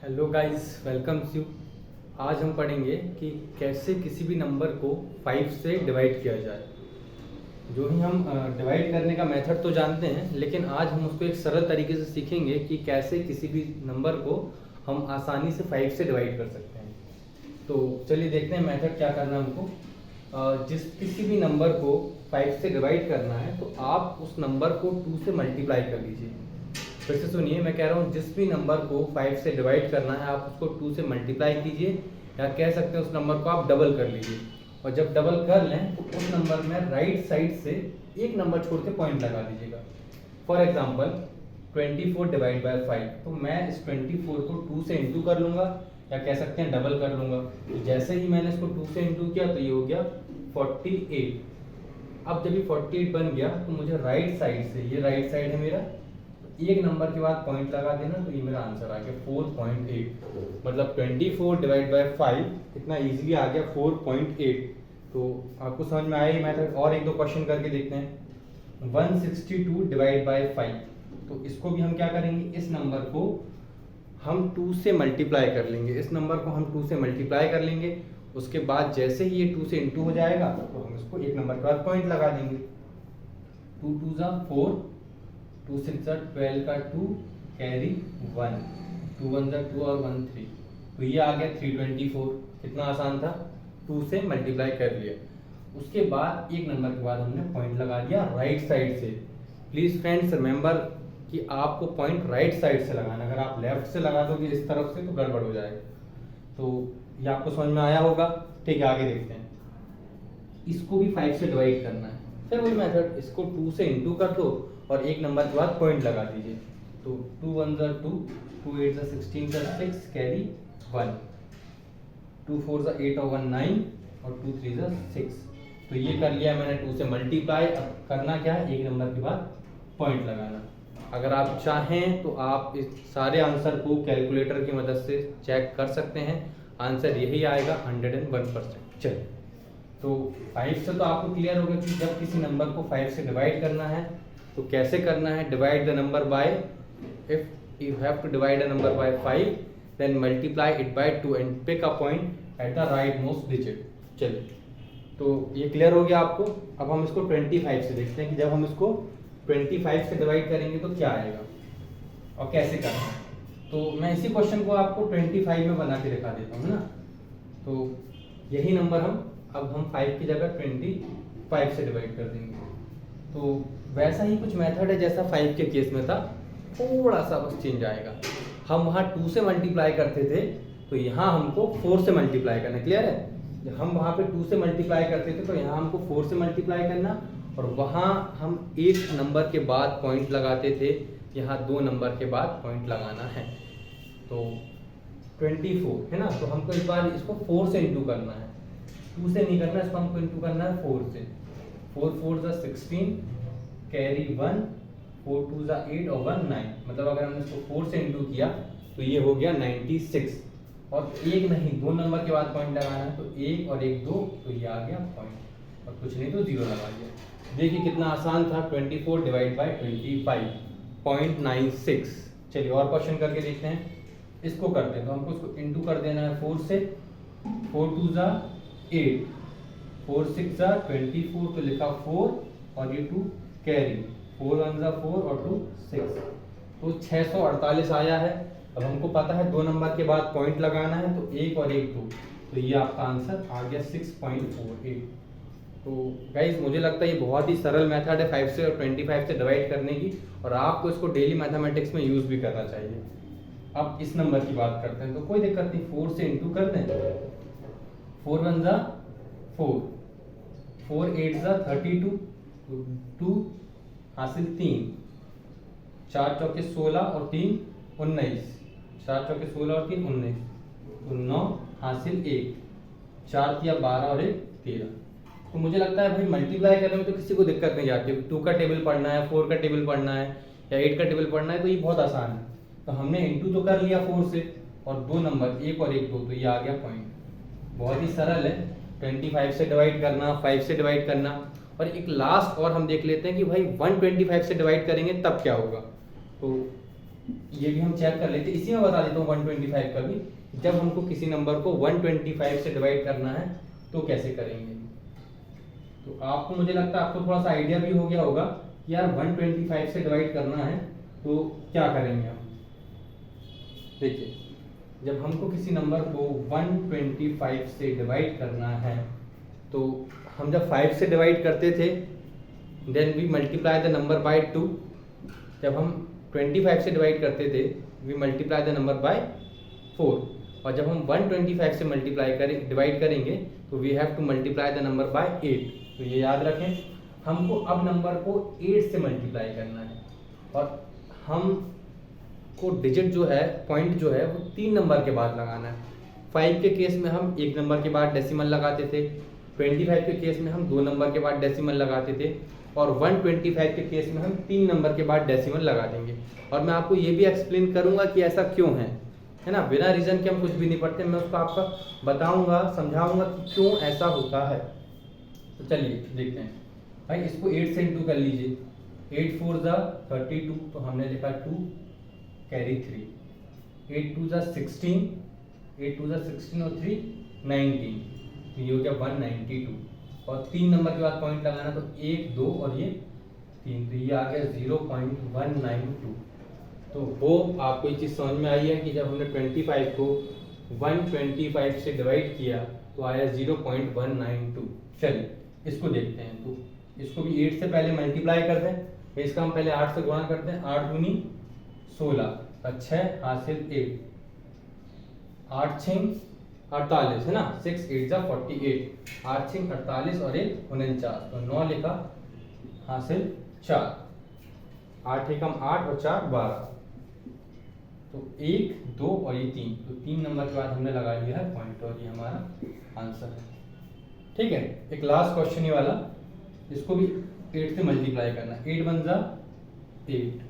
Hello guys, welcome you. आज हम पढ़ेंगे कि कैसे किसी भी नंबर को 5 से डिवाइड किया जाए। जो ही हम डिवाइड करने का मेथड तो जानते हैं, लेकिन आज हम उसको एक सरल तरीके से सीखेंगे कि कैसे किसी भी नंबर को हम आसानी से 5 से डिवाइड कर सकते हैं। तो चलिए देखते हैं मेथड क्या करना है हमको। जिस किसी भी नंबर को 5 से डिवाइड करना है तो आप उस नंबर को 2 से मल्टीप्लाई कर लीजिए। फिर से सुनिए, मैं कह रहा हूँ जिस भी नंबर को 5 से डिवाइड करना है आप उसको 2 से मल्टीप्लाई कीजिए, या कह सकते हैं उस नंबर को आप डबल कर लीजिए। और जब डबल कर लें तो उस नंबर में राइट साइड से एक नंबर छोड़ के पॉइंट लगा दीजिएगा। फॉर एग्जाम्पल 24 डिवाइड बाय 5, तो मैं इस 24 को 2 से इंटू कर लूँगा, या कह सकते हैं डबल कर लूँगा। तो जैसे ही मैंने इसको 2 से इंटू किया तो ये हो गया 48। अब जब ये 48 बन गया तो मुझे राइट साइड से, ये राइट साइड है मेरा, एक नंबर के बाद पॉइंट लगा देना, तो ये मेरा आंसर आ गया 4.8। मतलब 24 डिवाइड बाय 5 इतना इजीली आ गया 4.8। तो आपको समझ में आया ये मेथड। और एक दो क्वेश्चन करके देखते हैं। 162 डिवाइड बाय 5, तो इसको भी हम क्या करेंगे, इस नंबर को हम 2 से मल्टीप्लाई कर लेंगे। इस नंबर को हम 2 से मल्टीप्लाई कर लेंगे, उसके बाद जैसे ही ये 2 से इंटू हो जाएगा तो हम इसको एक नंबर के बाद पॉइंट लगा देंगे। 2 2 जा 4, 2 6 जा 12 का 2 कैरी 1, 2 1 जा 2 और 1 3, तो ये आ गया 324। कितना आसान था, 2 से मल्टीप्लाई कर लिया। उसके बाद एक नंबर के बाद हमने पॉइंट लगा दिया राइट साइड से। प्लीज फ्रेंड्स रिमेंबर कि आपको पॉइंट राइट साइड से लगाना, अगर आप लेफ्ट से लगा दोगे इस तरफ से तो गड़बड़ हो जाएगा। तो ये आपको समझ में आया होगा। ठीक है, आगे देखते हैं। इसको भी 5 से डिवाइड करना है, फिर वही मेथड, इसको 2 से इंटू कर दो और एक नंबर के बाद पॉइंट लगा दीजिए। तो 2 1 जा 2, 2 8 जा 16 का 6 कैरी 1, 2 4 जा 8 और 1 9 और 2 3 जा 6। तो ये कर लिया मैंने 2 से मल्टीप्लाई। अब करना क्या है, एक नंबर के बाद पॉइंट लगाना। अगर आप चाहें तो आप इस सारे आंसर को कैलकुलेटर की मदद से चेक कर सकते हैं, आंसर यही आएगा 101%। चलिए, तो 5 से तो आपको क्लियर होगा कि जब किसी नंबर को 5 से डिवाइड करना है तो कैसे करना है। Divide the number by, if you have to divide a number by 5 then multiply it by 2 and pick a point at the right most digit. चलिए, तो ये क्लियर हो गया आपको। अब हम इसको 25 से देखते हैं कि जब हम इसको 25 से डिवाइड करेंगे तो क्या आएगा और कैसे करना है। तो मैं इसी क्वेश्चन को आपको 25 में बना के दिखा देता हूँ ना। तो यही नंबर अब हम 5 की जगह 25 से डिवाइड कर देंगे। तो वैसा ही कुछ मेथड है जैसा 5 के केस में था, थोड़ा सा बस चेंज आएगा। हम वहाँ 2 से मल्टीप्लाई करते थे, तो यहाँ हमको 4 से मल्टीप्लाई करना। क्लियर है, जब हम वहाँ पे 2 से मल्टीप्लाई करते थे तो यहाँ हमको 4 से मल्टीप्लाई करना, और वहाँ हम एक नंबर के बाद पॉइंट लगाते थे, यहाँ 2 नंबर के बाद पॉइंट लगाना है। तो 24 है ना, तो हमको इस बार इसको 4 से इंटू करना है, 2 से नहीं करना, इसको हमको इंटू करना है 4 से। 4 4 जा 16 कैरी 1, 4 2 जा 8 और 1 9। मतलब अगर हमने इसको 4 से इंटू किया तो ये हो गया 96। और एक नहीं, 2 नंबर के बाद पॉइंट लगाना है, तो 1 और 1 2, तो ये आ गया पॉइंट, और कुछ नहीं तो 0 लगा दिया। देखिए कितना आसान था, 24 डिवाइड बाई 25 0.96। चलिए और क्वेश्चन करके देखते हैं। इसको करते हैं तो हमको इसको इंटू कर देना है 4 से। 4 2 जा 8, 4 6 जा 24, तो लिखा 4 और ये 2 कैरी, 4 1 जा 4 और 2 6, तो 648 आया है। अब हमको पता है 2 नंबर के बाद पॉइंट लगाना है, तो 1 और 1 2, तो ये आपका आंसर आ गया 6.48। तो गाइज मुझे लगता है ये बहुत ही सरल मेथड है 5 से और 25 से डिवाइड करने की, और आपको इसको डेली मैथमेटिक्स में यूज़ भी करना चाहिए। अब इस नंबर की बात करते हैं, तो कोई दिक्कत नहीं, 4 से इंटू कर दें। 4 1 जा 4, 4 8 जा 32, 2 हासिल 3, 4 चौके 16 और 3 19, 4 चौके 16 और 3 19, तो 9 हासिल 1, 4 तिया 12 और 1 13। तो मुझे लगता है भाई मल्टीप्लाई करने में तो किसी को दिक्कत नहीं जाती। 2 का टेबल पढ़ना है, 4 का टेबल पढ़ना है या 8 का टेबल पढ़ना है, तो ये बहुत आसान है। तो हमने इंटू तो कर लिया 4 से, और 2 नंबर 1 और 1 2, तो ये आ गया पॉइंट। बहुत ही सरल है, 25 से डिवाइड करना, 5 से डिवाइड करना। और एक लास्ट और हम देख लेते हैं कि भाई 125 से डिवाइड करेंगे तब क्या होगा। तो ये भी हम चेक कर लेते, इसी में बता देता हूँ 125 का भी। जब हमको किसी नंबर को 125 से डिवाइड करना है तो कैसे करेंगे। तो आपको, मुझे लगता है आपको थोड़ा सा आइडिया भी हो गया होगा कि यार 125 से डिवाइड करना है तो क्या करेंगे हम। देखिए, जब हमको किसी नंबर को 125 से डिवाइड करना है तो हम जब 5 से डिवाइड करते थे then we multiply the number by 2। जब हम 25 से डिवाइड करते थे we multiply the number by 4। और जब हम 125 से डिवाइड करेंगे तो we have to multiply the number by 8। तो ये याद रखें, हमको अब नंबर को 8 से मल्टीप्लाई करना है और हम को डिजिट जो है, पॉइंट जो है वो 3 नंबर के बाद लगाना है। 5 के केस में हम 1 नंबर के बाद डेसिमल लगाते थे, 25 के केस में हम 2 नंबर के बाद डेसिमल लगाते थे, और 125 के केस में हम 3 नंबर के बाद डेसिमल लगा देंगे। और मैं आपको ये भी एक्सप्लेन करूंगा कि ऐसा क्यों है ना। बिना रीज़न के हम कुछ भी नहीं पढ़ते, मैं उसको आपका बताऊंगा, समझाऊंगा कि क्यों ऐसा होता है। तो चलिए देखते हैं भाई, इसको 8 से इंटू कर लीजिए। 8 4 जा 32, तो हमने लिखा 2 कैरी 3। 8 2 जा 16, 8 2 जा 16 और 3 19, तो ये हो गया 192। और 3 नंबर के बाद पॉइंट लगाना, तो 1 2 और ये 3, तो ये आ गया 0.192। तो वो आपको ये चीज़ समझ में आई है कि जब हमने 25 को 125 से डिवाइड किया तो आया 0.192। चलिए इसको देखते हैं। तो इसको भी 8 से पहले मल्टीप्लाई कर दें, तो इसका हम पहले 8 से गुणा करते हैं। 8 दूनी 16, 6 हासिल 1, 8 6 48 है ना, 6 8 जा 48, 8 6 48 और 1 49, तो 9 लिखा हासिल 4, 8 एकम 8 और 4 12, तो 1 2 और ये 3, तो 3 नंबर के बाद हमने लगा लिया है पॉइंट और ये हमारा आंसर है। ठीक है, एक लास्ट क्वेश्चन ये वाला, इसको भी 8 से मल्टीप्लाई करना। 8 1 जा 8,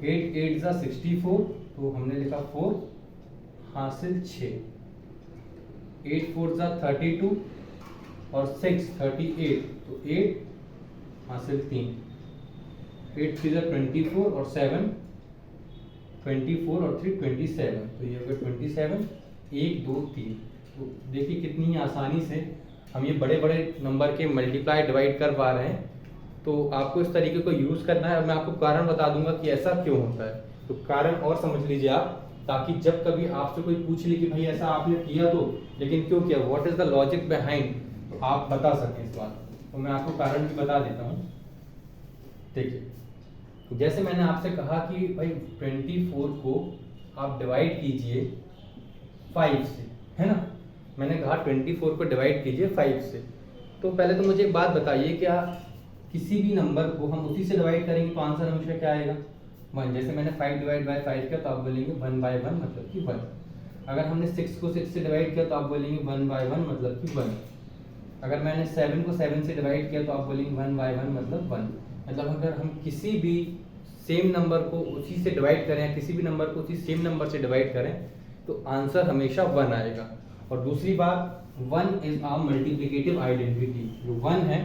8 8 जा 64, तो हमने लिखा 4 हासिल 6, 8 4 जा 32 और 6 38, तो 8 हासिल 3, 8 3 जा 24 और 7 24 और 3 27, तो ये हो गया 27, 1 2 3। तो देखिए कितनी आसानी से हम ये बड़े बड़े नंबर के मल्टीप्लाई डिवाइड कर पा रहे हैं। तो आपको इस तरीके को यूज़ करना है और मैं आपको कारण बता दूंगा कि ऐसा क्यों होता है। तो कारण और समझ लीजिए आप, ताकि जब कभी आपसे कोई पूछ ले कि भाई ऐसा आपने किया तो लेकिन क्यों किया, what is the logic behind, तो आप बता सकें इस बात। तो मैं आपको कारण भी बता देता हूँ। देखिए, जैसे मैंने आपसे कहा कि भाई 24 को आप डिवाइड कीजिए 5 से, है ना। मैंने कहा 24 को डिवाइड कीजिए 5 से। तो पहले तो मुझे एक बात बताइए, क्या किसी भी नंबर को हम उसी से डिवाइड करेंगे तो आंसर हमेशा क्या आएगा, 1। जैसे मैंने 5 डिवाइड बाय 5 किया तो आप बोलेंगे 1 बाय 1 मतलब कि 1। अगर हमने 6 को 6 से डिवाइड किया तो आप बोलेंगे 1 बाय 1 मतलब कि 1। अगर मैंने 7 को 7 से डिवाइड किया तो आप बोलेंगे 1 बाय 1 मतलब 1। मतलब अगर हम किसी भी सेम नंबर को उसी से डिवाइड करें या किसी भी नंबर को उसी सेम नंबर से डिवाइड करें तो आंसर हमेशा 1 आएगा। और दूसरी बात, 1 इज आ मल्टीप्लिकेटिव आइडेंटिटी। जो 1 है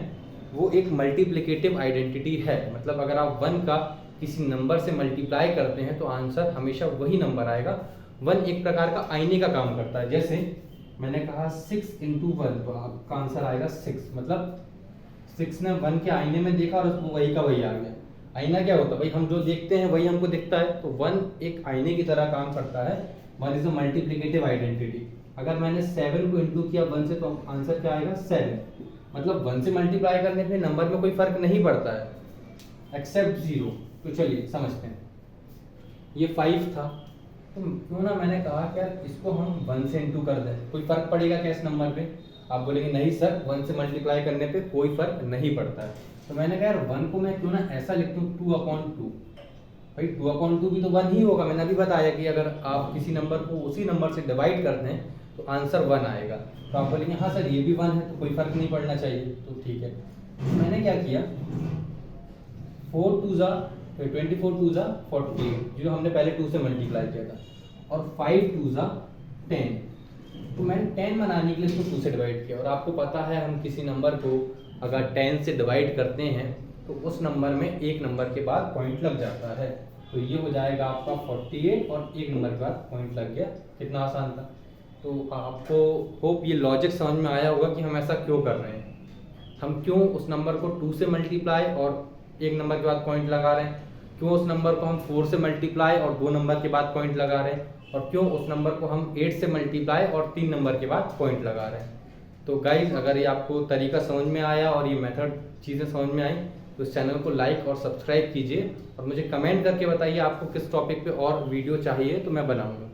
वो एक मल्टीप्लिकेटिव आइडेंटिटी है। मतलब अगर आप 1 का किसी नंबर से मल्टीप्लाई करते हैं तो आंसर हमेशा वही नंबर आएगा। 1 एक प्रकार का आईने का काम करता है। जैसे मैंने कहा 6 × 1, तो आपका आंसर आएगा 6। मतलब 6 ने 1 के आईने में देखा और उसको वही का वही आ गया। आईना क्या होता है भाई, हम जो देखते हैं वही हमको दिखता है। तो 1 एक आईने की तरह काम करता है। 1 इज अ मल्टीप्लिकेटिव आइडेंटिटी। अगर मैंने 7 को इंटू किया 1 से तो आंसर क्या आएगा 7। मतलब 1 से मल्टीप्लाई करने पे नंबर में कोई फर्क नहीं पड़ता है एक्सेप्ट 0। तो चलिए समझते हैं। ये 5 था, तो क्यों ना मैंने कहा कि यार इसको हम 1 से इंटू कर दें, कोई फर्क पड़ेगा क्या इस नंबर पे। आप बोलेंगे नहीं सर, 1 से मल्टीप्लाई करने पे कोई फर्क नहीं पड़ता है। तो मैंने कहा यार 1 को मैं क्यों ना ऐसा लिख दूं 2/2। भाई 2/2 भी तो 1 ही होगा। मैंने अभी बताया कि अगर आप किसी नंबर को उसी नंबर से डिवाइड कर दें तो आंसर 1 आएगा। तो आप बोलेंगे हाँ सर ये भी 1 है तो कोई फर्क नहीं पड़ना चाहिए। तो ठीक है, तो मैंने क्या किया, 4 2 जा 24 2 जा 48, जो हमने पहले 2 से मल्टीप्लाई किया था, और 5 2 जा 10। तो मैंने 10 बनाने के लिए इसको 2 से डिवाइड किया। और आपको पता है हम किसी नंबर को अगर 10 से डिवाइड करते हैं तो उस नंबर में एक नंबर के बाद पॉइंट लग जाता है। तो ये हो जाएगा आपका 48 और एक नंबर के बाद पॉइंट लग गया। कितना आसान था। तो आपको होप ये लॉजिक समझ में आया होगा कि हम ऐसा क्यों कर रहे हैं, हम क्यों उस नंबर को 2 से मल्टीप्लाई और एक नंबर के बाद पॉइंट लगा रहे हैं, क्यों उस नंबर को हम 4 से मल्टीप्लाई और 2 नंबर के बाद पॉइंट लगा रहे हैं, और क्यों उस नंबर को हम 8 से मल्टीप्लाई और 3 नंबर के बाद पॉइंट लगा रहे हैं। तो गाइज अगर ये आपको तरीका समझ में आया और ये मेथड चीज़ें समझ में आई तो इस चैनल को लाइक और सब्सक्राइब कीजिए और मुझे कमेंट करके बताइए आपको किस टॉपिक पे और वीडियो चाहिए तो मैं बनाऊंगा।